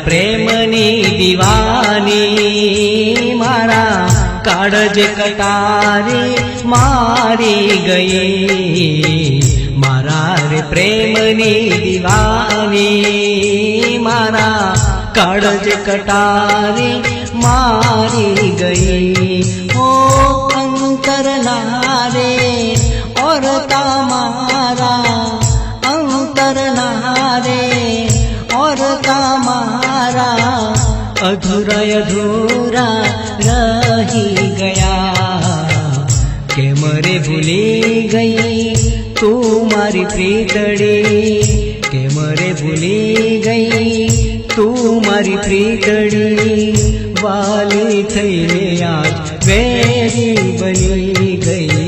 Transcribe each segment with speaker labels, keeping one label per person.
Speaker 1: પ્રેમની દીવાની મારા કાળજ કટારે મારી ગઈ મારા રે પ્રેમની દીવાની મારા કાળજ કટારે મારી ગઈ ઓ અંતર નારે और तामारा अंतर नारे और तामारा अधूरा अधूरा रही गया के मरे भूली गई तू मारी प्रीतड़ी के मरे भूली गई तू मारी प्रीतड़ी वाली थईने आज वेरी बनी गई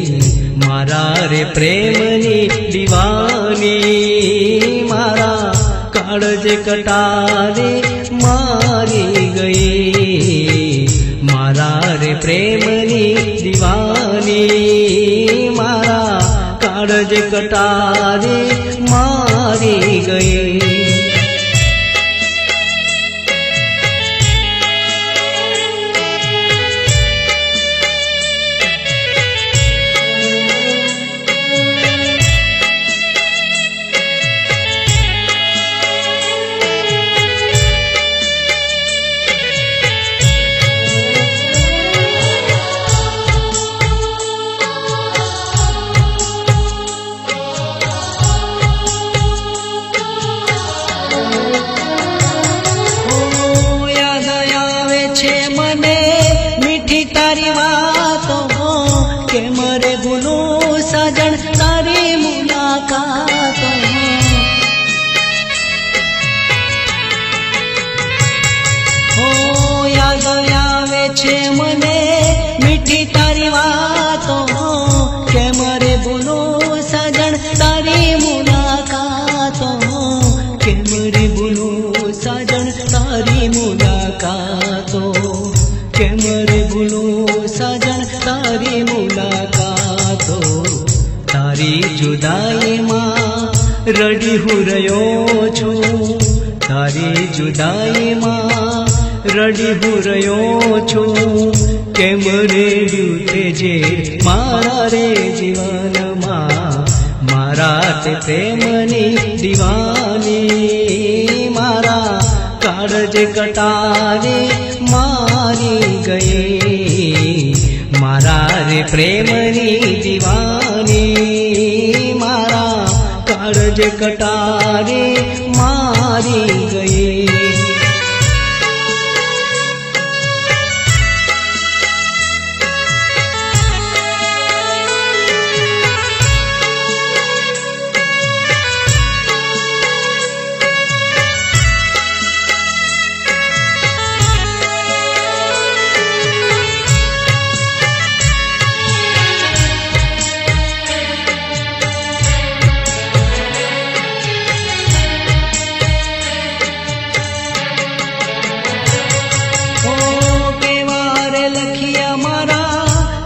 Speaker 1: मारा रे प्रेमनी दीवानी मारा काळज कटारे मारी गई मारा रे प्रेमनी दीवानी मारा काळज कटारे मारी गई तारी बातों के मरे भूलूं सजन तारी मुलाकातों हो याद आवे छे मने मीठी तारी बातों के मरे भूलूं सजन तारी मुलाकातों के मरे भूलूं सजन तारी मुलाकातों के मरे भूलूं सजन तारी मुलाकातो तारी जुदाई मां रड़ी हूँ रयो छूं तारी जुदाई मां रड़ी हूँ रयो छूं के मरे ड्यूते जे मारा रे जीवन मां मारा ते प्रेमनी दीवानी मारा काळज कटारे मारी गई मारा रे प्रेमनी दीवानी मारा काळज कटारे मारी गई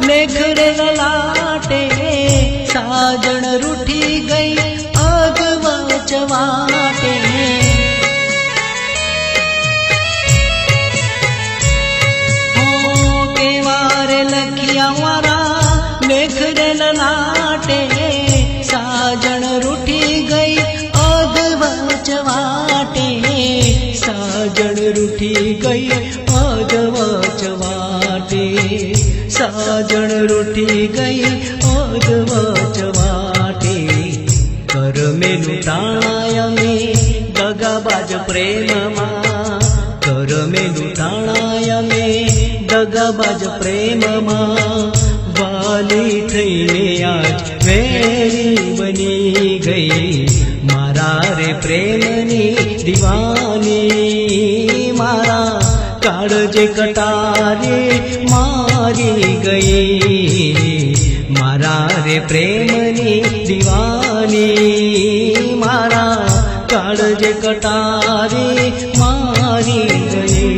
Speaker 1: लेखरे ललाटे साजन रूठी गई अगवा चवाटे हो के वारे लखिया मारा लेखरे ललाटे साजन रूठी गई अगवा चवाटे साजन रूठी गई अगवा चवाटे साजन रूठी गई अगवा चवाटे कर में लुटाया में दगाबाज प्रेम मां कर में लुटाया में दगाबाज प्रेम मां वाली थईने आज मेरी बनी गई मारा रे प्रेमनी दीवानी मारा काळज कटारे मारी गई मारा रे प्रेमनी दीवानी मारा काळज कटारे मारी गई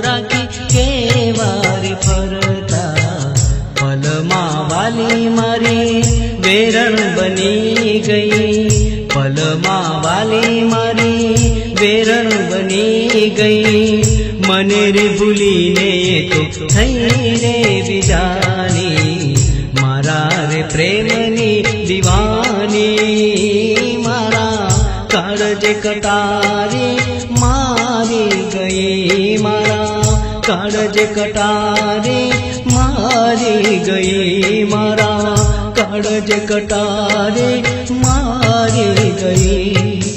Speaker 1: રાખી કેવાર ફરતા પલમાં વાલી મારી વેરણ બની ગઈ પલમાં વાલી મારી વેરણ બની ગઈ મને રે ભૂલીને તો થઈ રે વિજાની મારા રે પ્રેમની દીવાની મારા કાળજ કટારે મારી ગઈ મારા કાળજ કટારે મારી ગઈ મારા કાળજ કટારે મારી ગઈ